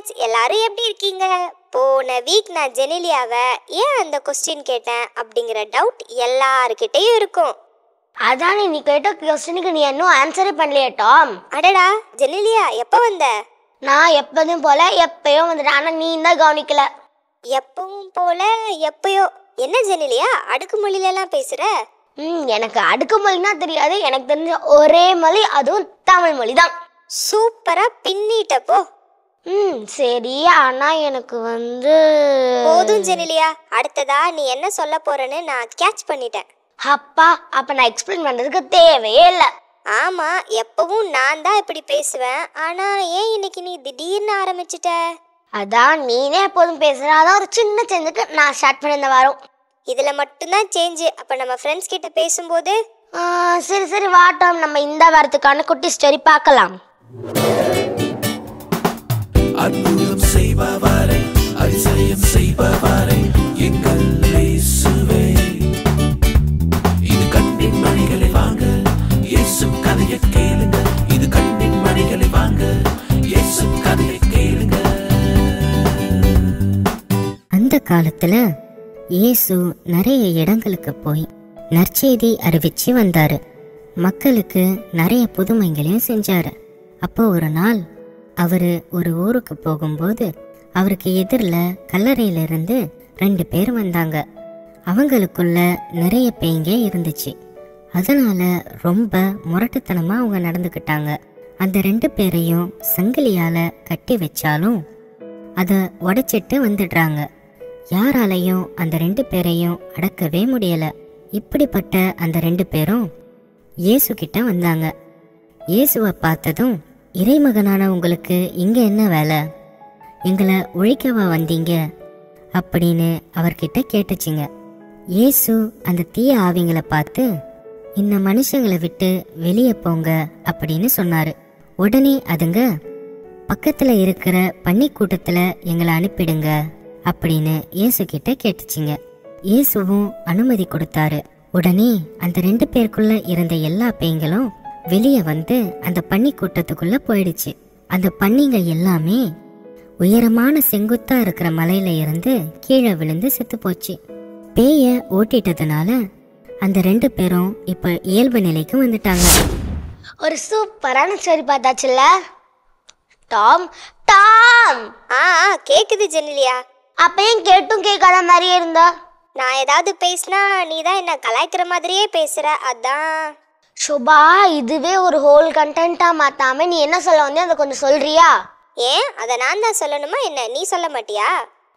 Friends, எல்லாரும் எப்படி இருக்கீங்க? போன வீக் நான் ஜெனிலியாவை ஏன் அந்த கொஸ்டின் கேட்டேன் அப்படிங்கிற டவுட் எல்லாருக்கிட்டையும் இருக்கும். அதான் நீ கேட்ட கொஸ்டினுக்கு நீ இன்னும் ஆன்சரே பண்ணலையே டாம். அடடா ஜெனிலியா, எப்போ வந்த? நான் எப்போதும் போல எப்பயும் வந்துட்டேன், ஆனால் நீ தான் கவனிக்கல. எப்பவும் போல எப்பயோ? என்ன ஜெனிலியா அடுக்குமொழியிலலாம் பேசுற? எனக்கு அடுக்குமொழினா தெரியாது. எனக்கு தெரிஞ்ச ஒரே மொழி அதுவும் தமிழ் மொழி தான். சூப்பரா பின்னிட்டப்போ. சரி, ஆனா எனக்கு போதும் ஜெனிலியா, அடுத்ததா நீ என்ன சொல்ல போறன்னு நான் கேட்ச் பண்ணிட்டேன். அப்பா, அப்ப நான் எக்ஸ்பிளைன் பண்றதுக்கு தேவையே இல்லை. ஆமா, எப்பவும் நான் தான் இப்படி பேசுவேன். ஆனா ஏன் இன்னைக்கு நீ திடீர்னு ஆரம்பிச்சிட்ட? அதான் நீனே எப்போதும் பேசுற, அதான் ஒரு சின்ன சேஞ்சுக்கு நான் ஸ்டார்ட் பண்ண இந்த வாரம். இதுல மட்டும்தான் சேஞ்சு. அப்ப நம்ம ஃப்ரெண்ட்ஸ் கிட்ட பேசும்போது சரி சரி வாட்டம், நம்ம இந்த வாரத்துக்கான குட்டி ஸ்டோரி பார்க்கலாம். அற்புதம் செய்பவரே, அதிசயம் செய்பவரே, எங்கள் இயேசுவே. இது கண்ணின் மணிகளை வாங்க, இயேசு கதையை கேளுங்க. இது கண்ணின் மணிகளை வாங்க, இயேசு கதையை கேளுங்க. அந்த காலத்துல இயேசு நிறைய இடங்களுக்கு போய் நற்செய்தி அறிவிச்சு வந்தாரு. மக்களுக்கு நிறைய புதுமைகளையும் செஞ்சாரு. அப்போ ஒரு நாள் அவரு ஒரு ஊருக்கு போகும்போது அவருக்கு எதிரில் கல்லறையிலிருந்து 2 பேர் வந்தாங்க. அவங்களுக்குள்ள நிறைய பேய்ங்க இருந்துச்சு. அதனால ரொம்ப முரட்டுத்தனமா அவங்க நடந்துக்கிட்டாங்க. அந்த 2 பேரையும் சங்கிலியால கட்டி வச்சாலும் அதை உடைச்சிட்டு வந்துடுறாங்க. யாராலையும் அந்த 2 பேரையும் அடக்கவே முடியல. இப்படிப்பட்ட அந்த 2 பேரும் இயேசு கிட்ட வந்தாங்க. இயேசுவை பார்த்ததும், இறைமகனான உங்களுக்கு இங்க என்ன வேலை? எங்களை ஒழிக்கவா வந்தீங்க அப்படின்னு அவர்கிட்ட கேட்டுச்சிங்க. இயேசு அந்த தீய ஆவிங்களை பார்த்து, இந்த மனுஷங்களை விட்டு வெளியே போங்க அப்படின்னு சொன்னாரு. உடனே அதுங்க, பக்கத்துல இருக்கிற பன்னிக்கூட்டத்துல எங்களை அனுப்பிடுங்க அப்படின்னு இயேசு கிட்ட கேட்டுச்சிங்க. இயேசுவும் அனுமதி கொடுத்தாரு. உடனே அந்த 2 பேருக்குள்ள இருந்த எல்லா பேய்களும் வெளியே வந்து அந்த பன்னி கூட்டத்துக்குள்ள போயிடுச்சு. அந்த பன்னிங்க எல்லாமே உயரமான செங்குத்தா இருக்கிற மலையில இருந்து கீழே விழுந்து செத்து போச்சு. பேய ஓட்டிட்டதுனால அந்த 2 பேரும் இப்ப இயல்பு நிலைக்கு வந்துட்டாங்க. ஒரு சூப்பரான ஸ்டோரி பார்த்தாச்சுல்ல டாம்? டாம் கேக்குது ஜெனிலியா. அப்பயும் கேட்டும் கேட்காத மாதிரியே இருந்தா. நான் ஏதாவது பேசினா நீ தான் என்ன கலாய்க்கிற மாதிரியே பேசுற. அதான். சுபா, இதுவே ஒரு ஹோல் கண்டென்ட்டா மாத்தாம நீ என்ன சொல்ல வந்து அதை கொஞ்சம் சொல்றியா? ஏன் அதை நான் தான் சொல்லணுமா என்ன? நீ சொல்ல மாட்டியா?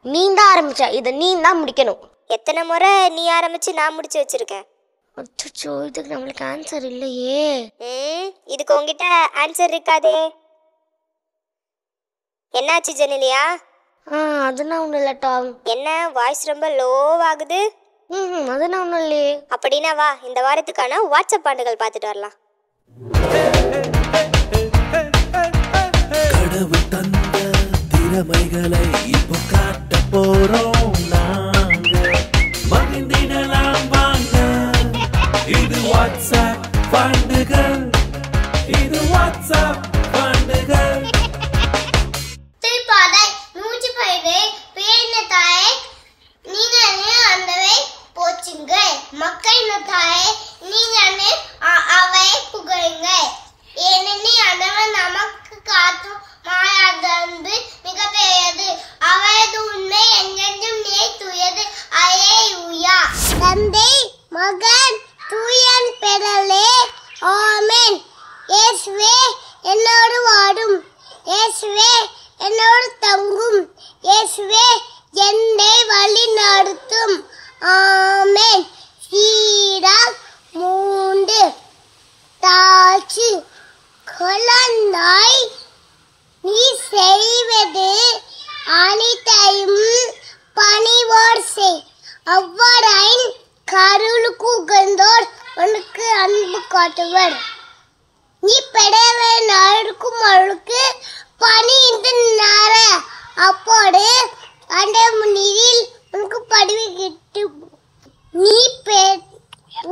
நீ தான் ஆரம்பிச்ச, இதை நீ தான் முடிக்கணும். எத்தனை முறை நீ ஆரம்பிச்சு நான் முடிச்சு வச்சிருக்கேன். அச்சோ, இதுக்கு நம்மளுக்கு ஆன்சர் இல்லையே. இதுக்கு உங்ககிட்ட ஆன்சர் இருக்காதே. என்னாச்சு ஜெனிலியா? அதுனா ஒன்றும் இல்லை டாம். என்ன வாய்ஸ் ரொம்ப லோவாகுது? அதுனா ஒன்றும் இல்லையே. அப்படின்னா வா, இந்த வாரத்துக்கான வாட்ஸ்அப் பாட்டுகள் பார்த்துட்டு வரலாம். கடவுள் தந்த திறமைகளை இப்போ காட்ட போறோம் நாங்க. மகிழ்ந்திடலாம் வாங்க. இது வாட்ஸ்அப் பாட்டுகள், இது வாட்ஸ்அப் பாட்டுகள். திருப்பாதை 115 பேரின தாயே நீங்களே அந்தவை போச்சுங்க. மக்களின தாயே நீங்களே அவை புகழுங்க. ஏனெனில் ஆண்டவர் நமக்கு காட்டும் மாறாத அன்பு மிக பெரியது. அவரது உண்மை என்றென்றும் நிலைத்துயது. அல்லேலூயா. தந்தை மகன் தூயன் பெறலே ஆமென். இயேசுவே என்னோடு வாடும், இயேசுவே என்னோடு தங்கும், இயேசுவே என்னை வழி நடத்தும். ஆமென். சீராக் 3 தாழ்ச்சி குழந்தாய் நீ செய்வது அனைத்தையும் பணிவோர் செய். அவ்வாறாயின் கருளுக்கு உகந்தோர் உனக்கு அன்பு காட்டுவர். நீ பெடவே நாளுக்கும் அழுக்கு பணி இந்த நேர அப்போடு அந்த நீரில் உனக்கு படுவி கிட்டு. நீ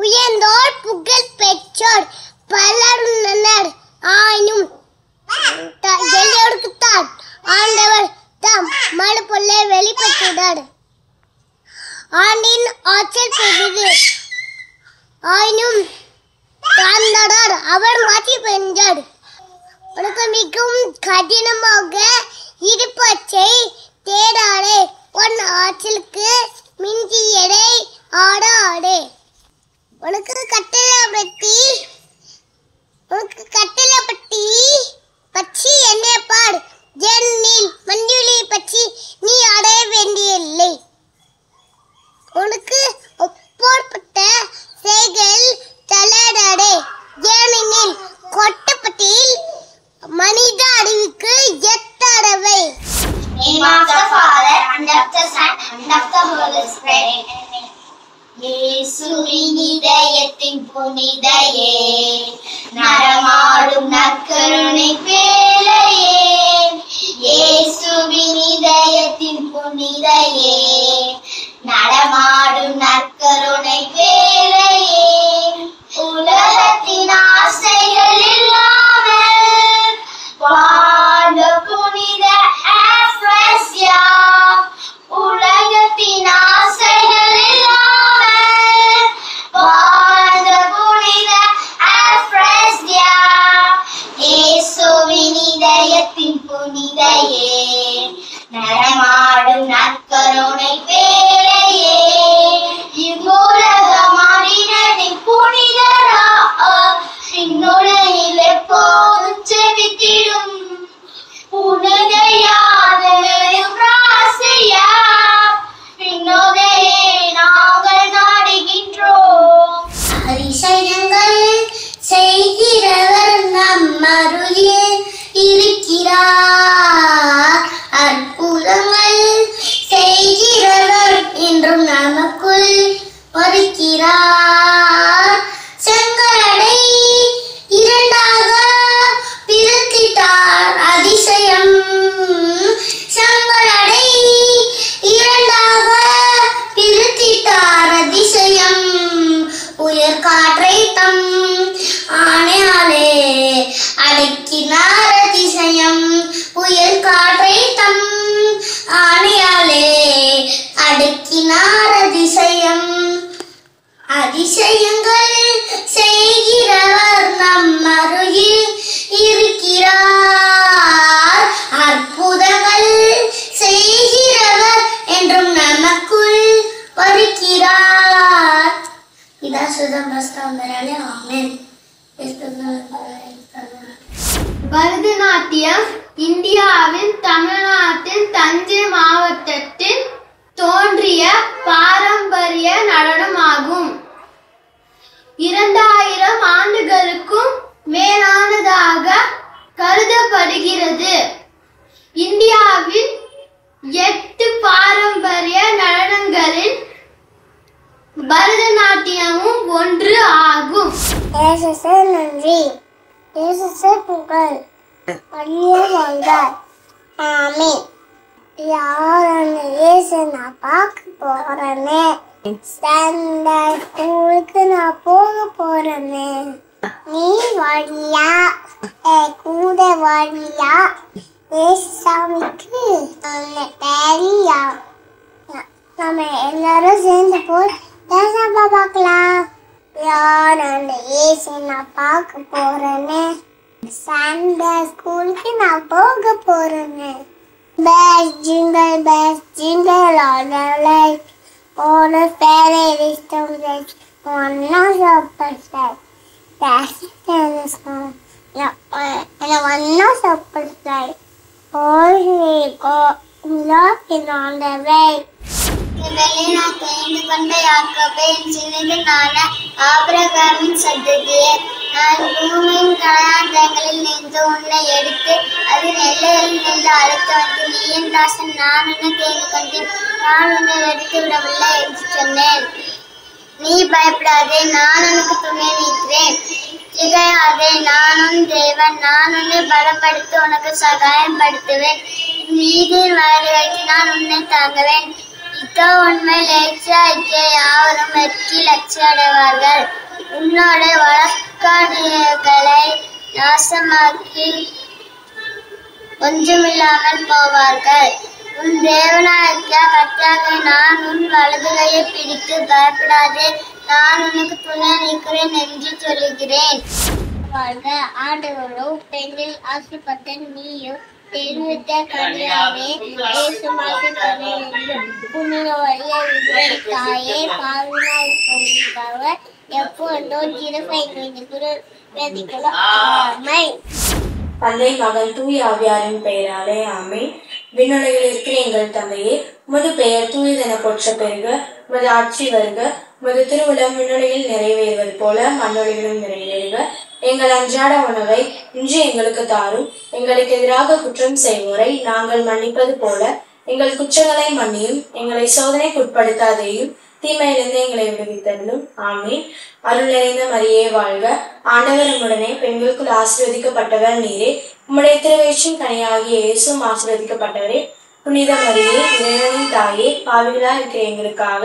உயர்ந்தோர் புகழ் பெற்றோர் பலருள்ளனர். ஆயினும் எல்லோருக்குத்தான் ஆண்டவர் மாடு பொல்ல வெளிப்பட்டுடார் ஆண்டின் ஆச்சல் பெரிது ஆயினும் தாழ்ந்தார் அவர் மாற்றி பெஞ்சார் உனக்கு மிகவும் கடினமாக இருப்பச்சை தேடாடே உன் ஆற்றலுக்கு மிஞ்சியடை ஆடாடே உனக்கு கட்டளப்பட்டி பற்றி என்ன பாடு ஜென்னில் மஞ்சுளி பற்றி நீ அடைய வேண்டியில்லை உனக்கு ஒப்போற்பட்ட செய்கள் தளடாடே ஏனெனில் கொட்டப்பட்டியில் மனித அறிவுக்கு எத்தடவை name of the Father and of the Son and of the Holy Spirit. இயேசுவின் இதயத்தின் புனிதையே நடமாடும் நற்கருணை பேழையே இயேசுவின் இதயத்தின் புனிதையே நடமாடும் நற்கருணை பேழையே உலகத்தின் ஆசைகள் இல்லாமல் வாழ்ந்த புனித ஆஃப்ரஸ்யா உலகத்தின் ஆசைகள் இல்லாமல் வாழ்ந்த புனித ஆஃப்ரஸ்யா இயேசுவின் இதயத்தின் புனிதையே நடமாடும் நற்கருணை பேழையே இவ்வுலக மனிதனின் புனிதரா இந்நுழையில் எப்போதும் செவித்திடும் புனிதையாதையும் ராசியா விண்ணோதையே நாங்கள் நாடுகின்றோம் அதிசயங்கள் செய்கிறவர் நம் அருகில் இருக்கிறார் அற்புதங்கள் செய்கிறவர் என்றும் நமக்குள் வருகிறார் செங்கடலை இரண்டாக பிரித்திட்டார் அதிசயம் செங்கடலை இரண்டாக பிரித்திட்டார் அதிசயம் உயர் காற்றை தம் ஆணையாலே அடக்கினார் அதிசயம் புயல் காற்றை தம் ஆணையாலே அடக்கினார் அதிசயம் அதிசயங்கள் செய்கிறவர் நம் அருகில் இருக்கிறார் அற்புதங்கள் செய்கிறவர் என்றும் நமக்குள் வருகிறார் இதான் சுதந்திரே ஆமென். பரதநாட்டியம் இந்தியாவின் தமிழ்நாட்டின் தஞ்சை மாவட்டத்தில் தோன்றிய பாரம்பரிய நடனமாகும். 2000 ஆண்டுகளுக்கும் மேலானதாக கருதப்படுகிறது. இந்தியாவின் 8 பாரம்பரிய நடனங்களில் பரதநாட்டியமும் ஒன்று ஆகும். நன்றி புகழ் ஆமென். யாரன்னு ஏசு நான் பார்க்க போறேனே ஸ்டாண்டர்ட் ஸ்கூலுக்கு நான் போக போறேனே நீ வழியா கூட வழியா ஏசு சாமிக்கு தெரியா நம்ம எல்லாரும் சேர்ந்து போய் ஏசாப்பா பார்க்கலாம். யாரன்னு ஏசு நான் பார்க்க போறேனே ஸ்டாண்டர்ட் ஸ்கூலுக்கு நான் போக போறேனே Bells jingle all the way. All the fairy wisdom that one knows of the sky. That's the sky. And one knows of the sky. All we go laughing on the way. நான் தெரிந்து கொண்ட யாக்கோபின் சின்னதுனால ஆபிரகாமின் சந்ததியே நான் பூமியின் கலாந்தங்களில் நின்று உன்னை எடுத்து அதன் எல்லைகளில் நின்று அழைத்து வந்து நீ என் தாசன் நான் உன்னை தெரிந்து கொண்டேன் நான் உன்னை எடுத்து விடவில்லை என்று சொன்னேன். நீ பயப்படாதே நான் உனக்கு துணை நிற்கிறேன் திகையாதே நான் உன் தேவன் நான் உன்னை பலப்படுத்தி உனக்கு சகாயம் படுத்துவேன் நீதியின் வயலை வைத்து நான் உன்னை தாங்குவேன். இதோ உண்மை லேச்சாய்க்க யாவரும் வெற்றி லட்சிய அடைவார்கள் உன்னோட வழக்காடிகளை நாசமாக்கி ஒன்றுமில்லாமல் போவார்கள். உன் தேவனாகிய கர்த்தராகிய நான் உன் வலது கையை பிடித்து பயப்படாதே, நான் உனக்கு துணை நிற்கிறேன் என்று சொல்லுகிறேன். ஆண்டவரோ பெண்ணில் ஆசைப்பட்ட நீயோ தெரிவித்த கனியாவே புனித வழியை தாயே பாவினால் கொண்டிருப்பவர் எப்பொழுதோ தந்தை மகன் தூய ஆவியாரின் பெயராலே ஆமென். விண்ணுலகில் இருக்கிற எங்கள் தந்தையே, உமது பெயர் தூயதென போற்ற பெறுக. உமது ஆட்சி வருக. உமது திருவுளம் விண்ணுலகில் நிறைவேறுவது போல மண்ணுலகிலும் நிறைவேறுக. எங்கள் அன்றாட உணவை இன்று எங்களுக்கு தாரும். எங்களுக்கு எதிராக குற்றம் செய்வோரை நாங்கள் மன்னிப்பது போல எங்கள் குற்றங்களை மன்னியும். எங்களை சோதனைக்கு உட்படுத்தாதேயும், தீமையிலிருந்து எங்களை விடுவித்தருளும். ஆமீன். அருள் நிறைந்த மரியே வாழ்க. ஆண்டவர் உம்முடனே, பெண்களுக்குள் ஆசீர்வதிக்கப்பட்டவர் நீரே. உம்முடைய திருவயிற்றின் கனியாகிய இயேசுவும் ஆசீர்வதிக்கப்பட்டவரே. புனித மரியே, இறைவனின் தாயே, பாவிகளாய் இருக்கிற எங்களுக்காக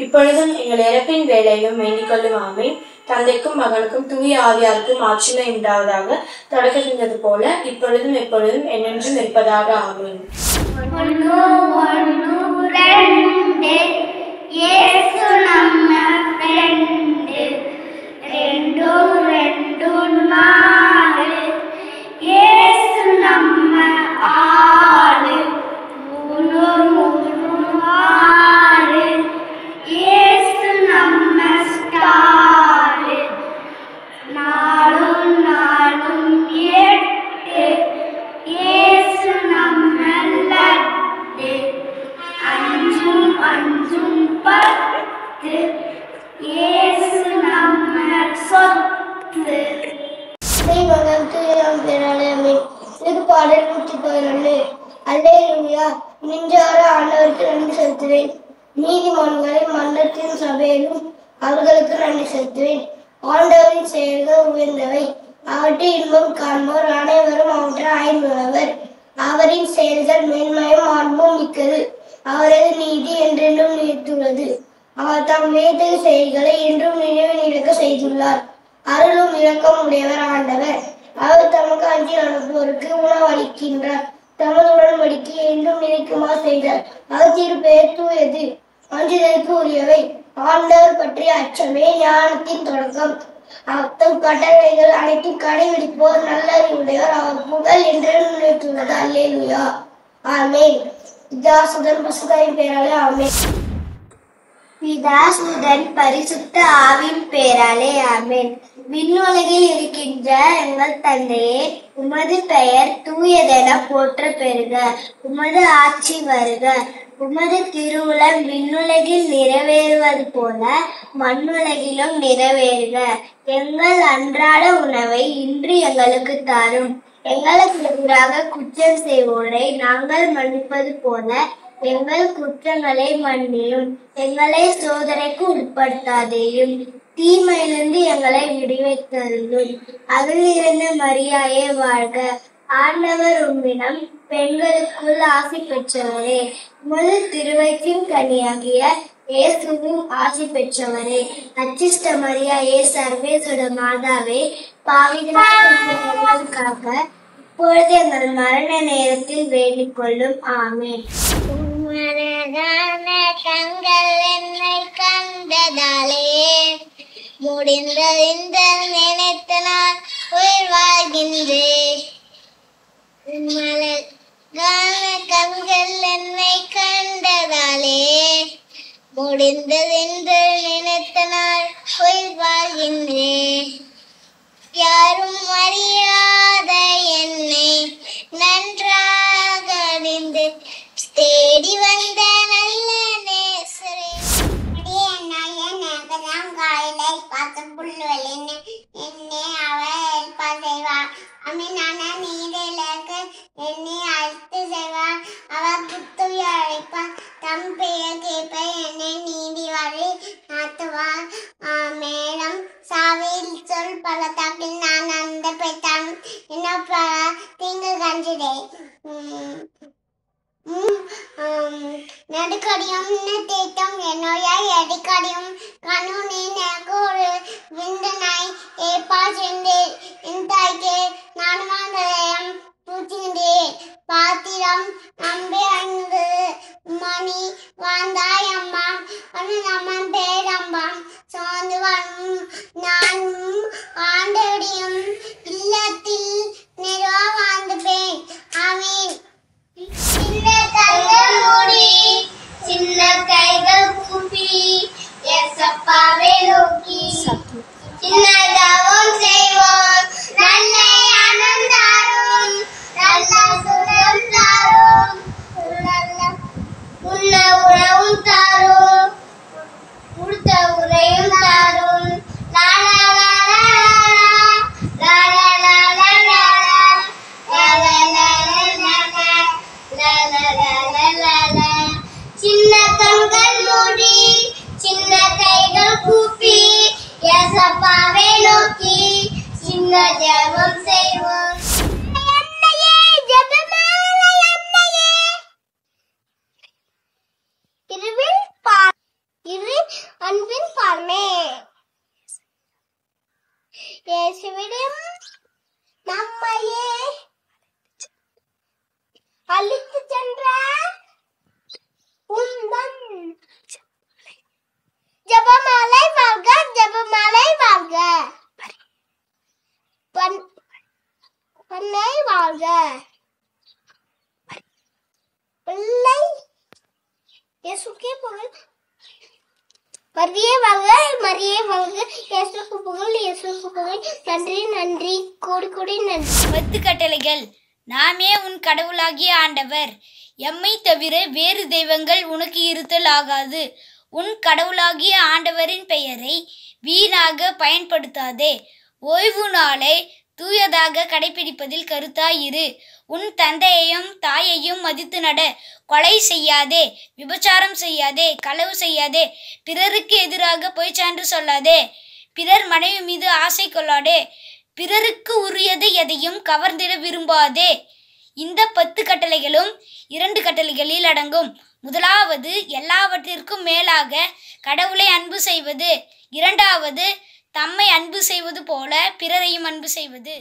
இப்பொழுதும் எங்கள் இறப்பின் வேளையிலும் வேண்டிக் கொள்ளும். ஆமீன். தந்தைக்கும் மகனுக்கும் தூய ஆவியாருக்கும் ஆட்சிமை உண்டாவதாக, தொடக்கத்தின்றது போல இப்பொழுதும் எப்பொழுதும் என்றென்றும் இருப்பதாக. ஆமீன். இயேசு நம்ம ஃப்ரெண்டு, 2 2 4. இயேசு நம்ம ஆளு, 3 3 6. இயேசு நம்ம ஸ்டாரு, 4 4 8. இயேசு நம்ம லட்டு, 5 5 10. இயேசு நம்ம சொத்து. திருப்பாடல் 111. அல்லேலூயா. நெஞ்சார ஆண்டவருக்கு நன்றி செலுத்துவேன். நீதிமான்களை மன்னத்தின் சபையிலும் அவர்களுக்கு நன்றி செலுத்துவேன். ஆண்டவரின் செயல்கள் உயர்ந்தவை, அவற்றை இன்பம் காண்போர் அனைவரும் அவற்றை ஆய்ந்துள்ளவர். அவரின் செயல்கள் மேன்மையும் அன்பும் மிக்கது, அவரது நீதி என்றென்றும் நீடித்துள்ளது. அவர் தம் வேதக செயல்களை என்றும் நினைவு நிற்க செய்துள்ளார். அருளும் இரக்கம் உடையவர் ஆண்டவர். அவர் தமக்கு அஞ்சி நடப்போருக்கு உணவளிக்கின்றார். தமது உடன்படிக்கை என்றும் நினைக்குமா செய்தார். அவர் திருப்பெயர் தூயது, அஞ்சுதலுக்கு உரியவை. ஆண்டவர் பற்றிய அச்சமே ஞானத்தின் தொடக்கம். தம் கட்டளைகள் அனைத்தும் கடைபிடிப்போர் நல்லறிவுடையவர். அவர் புகழ் என்றும் நினைத்துள்ளது. அல்லேலூயா. ஆமென். பிதாசுதன் பசுதாயின் பெயராலே ஆமென். பிதாசுதன் பரிசுத்த ஆவின் பெயராலே ஆமென். விண்ணுலகில் இருக்கின்ற எங்கள் தந்தையே, உமது பெயர் தூயதென போற்ற பெறுக. உமது ஆட்சி வருக. உமது திருவுளம் விண்ணுலகில் நிறைவேறுவது போல மண்ணுலகிலும் நிறைவேறுக. எங்கள் அன்றாட உணவை இன்று எங்களுக்கு தாரும். எங்களுக்கு எதிராக குற்றம் செய்வோரை நாங்கள் மன்னிப்பது போல எங்கள் குற்றங்களை மன்னியும். எங்களை சோதனைக்கு உட்படுத்தாதேயும், தீமையிலிருந்து எங்களை விடுவித்தருளும். அருள் நிறைந்த மரியாயே வாழ்க. ஆண்டவர் உம்மிடம் பெண்களுக்குள் ஆசி பெற்றவரே. உமது திருவயிற்றின் கனியாகிய இயேசுவும் ஆசி பெற்றவரே. அச்சிஷ்ட மரியாயே, சர்வேசுட மாதாவே, பாவிகளுக்காக இப்பொழுது எங்கள் மரண நேரத்தில் வேண்டிக் கொள்ளும். ஆமென். கண்கள் என்னை கண்டதாலே முடிந்த இந்த நினைத்த நான் உயிர் வாழ்கின்றேன். கண்கள் என்னை கண்டதாலே முடிந்ததென்று நினைத்த நான் உயிர் வாழ்கின்றேன். யாரும் அறியாத என்னை நன்றாக அறிந்து தேடி வந்த நல்ல நேசரே. நகரம் காயிலை பார்த்து புல்வெளின்னு என்னை அவள் செய்வார். அமீனான நீரிலக்கு என்னை அழைத்து செய்வார். அவர் புத்துய அழைப்பார். தம் பெயர் கேட்ப என்னை நீதி வழி நடத்துவார். மேலும் சாவில் சொல் பலத்தாக்கில் நான் அந்த பெற்றான் என்ன பல தீங்கு கஞ்சிடே. நடுக்கடியும் தேட்டம் என்னுடைய எடிக்கடியும் கண்ணுனி எனக்கு ஒரு விந்தனாய் ஏற்பாடு செய்தேன். என் தாய்க்கு நானும் பூச்சிந்தேன். பாத்திரம் நம்பி அணிந்தது நோக்கி சின்ன ஜெபம் செய்வோம். அன்பின் பார்மே இயேசுவிடம் நம்மையே அழைத்து சென்ற உந்தன் ஜெபமாலை வாழ்க, ஜெபமாலை வாழ்க, பண்ணை வாழ்க, பிள்ளை இயேசுக்கே புகழ், மரியே வாழ்க, மரியே வாழ்க, இயேசுக்கு புகழ், இயேசுக்கு புகழ், நன்றி நன்றி கோடி கோடி நன்றி. 10 கட்டளைகள். நாமே உன் கடவுளாகிய ஆண்டவர். எம்மை தவிர வேறு தெய்வங்கள் உனக்கு இருத்தல் ஆகாது. உன் கடவுளாகிய ஆண்டவரின் பெயரை வீணாக பயன்படுத்தாதே. ஓய்வு நாளை தூயதாக கடைபிடிப்பதில் கருத்தாயிரு. உன் தந்தையையும் தாயையும் மதித்து நட. கொலை செய்யாதே, விபச்சாரம் செய்யாதே, களவு செய்யாதே, பிறருக்கு எதிராக பொய்ச்சான்று சொல்லாதே, பிறர் மனைவி மீது ஆசை கொள்ளாதே, பிறருக்கு உரியது எதையும் கவர்ந்திட விரும்பாதே. இந்த 10 கட்டளைகளும் 2 கட்டளைகளில் அடங்கும். முதலாவது எல்லாவற்றிற்கும் மேலாக கடவுளை அன்பு செய்வது. இரண்டாவது தம்மை அன்பு செய்வது போல பிறரையும் அன்பு செய்வது.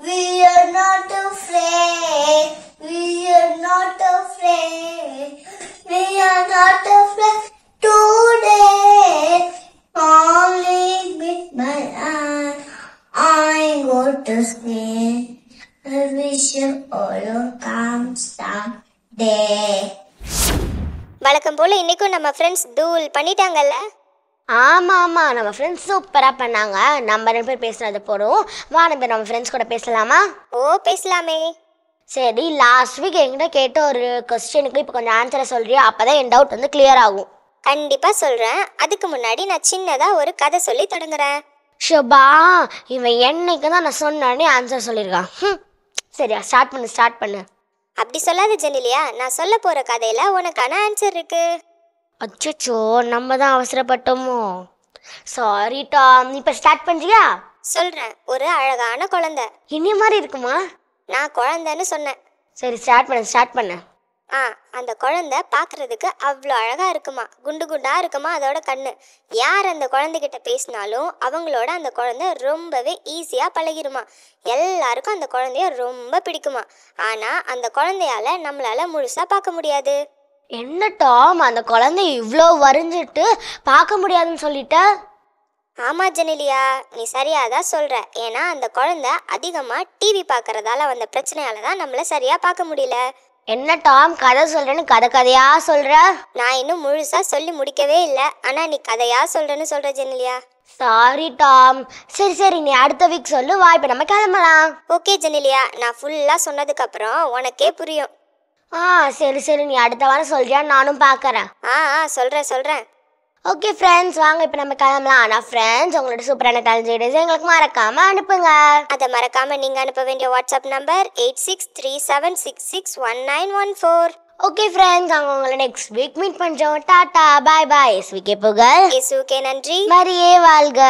We are not afraid. We are not afraid. We are not afraid today. Only with my eye, I go to sleep. I wish you all a calm someday. வழக்கம் போல இன்னைக்கும் நம்ம ஃப்ரெண்ட்ஸ் தூள் பண்ணிட்டாங்கல்ல. ஆமாம், நம்ம ஃப்ரெண்ட்ஸ் சூப்பராக பண்ணாங்க. நம்ம 2 பேர் பேசுனது போகிறோம். வா நம்ம ஃப்ரெண்ட்ஸ் கூட பேசலாமா? ஓ பேசலாமே. சரி, லாஸ்ட் வீக் என்கிட்ட கேட்ட ஒரு கொஸ்டினுக்கு இப்போ கொஞ்சம் ஆன்சரை சொல்கிறியா? அப்போ தான் என் டவுட் வந்து கிளியர் ஆகும். கண்டிப்பாக சொல்கிறேன். அதுக்கு முன்னாடி நான் சின்னதாக ஒரு கதை சொல்லி தொடங்குறேன். ஷோபா, இவன் என்னைக்கு தான் நான் சொன்னே ஆன்சர் சொல்லியிருக்கான். சரியா, ஸ்டார்ட் பண்ணு. அப்படி சொல்லாத ஜெனிலியா, நான் சொல்ல போகிற கதையில் உனக்கான ஆன்சர் இருக்கு. அச்சோ, நம்ம தான் அவசரப்பட்டோமோ. சாரி டாம், நீ இப்போ ஸ்டார்ட் பண்ணுறியா? சொல்கிறேன். ஒரு அழகான குழந்தை. இனி மாதிரி இருக்குமா? நான் குழந்தைன்னு சொன்னேன். சரி, ஸ்டார்ட் பண்ணு. அந்த குழந்தை பார்க்குறதுக்கு அவ்வளோ அழகாக இருக்குமா. குண்டு குண்டாக இருக்குமா அதோட கண்ணு. யார் அந்த குழந்தைகிட்ட பேசினாலும் அவங்களோட அந்த குழந்தை ரொம்பவே ஈஸியாக பழகிருமா. எல்லாருக்கும் அந்த குழந்தைய ரொம்ப பிடிக்குமா. ஆனால் அந்த குழந்தையால நம்மளால முழுசாக பார்க்க முடியாது. என்ன டாம், அந்த குழந்தை இவ்வளோ வரைஞ்சிட்டு பார்க்க முடியாதுன்னு சொல்லிட்ட? ஆமாம் ஜெனிலியா, நீ சரியாக தான் சொல்கிற. ஏன்னா அந்த குழந்தை அதிகமாக டிவி பார்க்குறதால வந்த பிரச்சனையால தான் நம்மளை சரியாக பார்க்க முடியல. என்ன டாம், கதை சொல்கிறேன்னு கதையாக சொல்கிற? நான் இன்னும் முழுசாக சொல்லி முடிக்கவே இல்லை. ஆனால் நீ கதையாக சொல்கிறேன்னு சொல்கிற ஜெனிலியா. Sorry Tom. சரி, நீ அடுத்த வீக் சொல்லு. வா, இப்போ நம்ம கிளம்பலாம். ஓகே ஜெனிலியா, நான் ஃபுல்லாக சொன்னதுக்கப்புறம் உனக்கே புரியும். சரி, நீ அடுத்த வாரம் சொல்றியா? நானும் பார்க்குறேன். சொல்கிறேன். ஓகே ஃப்ரெண்ட்ஸ், வாங்க இப்போ நம்ம கிளம்பலாம். ஆனால் ஃப்ரெண்ட்ஸ், உங்களோட சூப்பரான டேலண்ட் ஐடியாஸ் எங்களுக்கு மறக்காமல் அனுப்புங்க. அதை மறக்காமல் நீங்கள் அனுப்ப வேண்டிய வாட்ஸ்அப் நம்பர் 8637661914. ஓகே ஃப்ரெண்ட்ஸ், அவங்க உங்களை நெக்ஸ்ட் வீக் மீட் பண்ணுறோம். டாட்டா, பாய். இயேசுக்கே புகழ், இயேசுக்கே நன்றி, மரியே வாழ்க.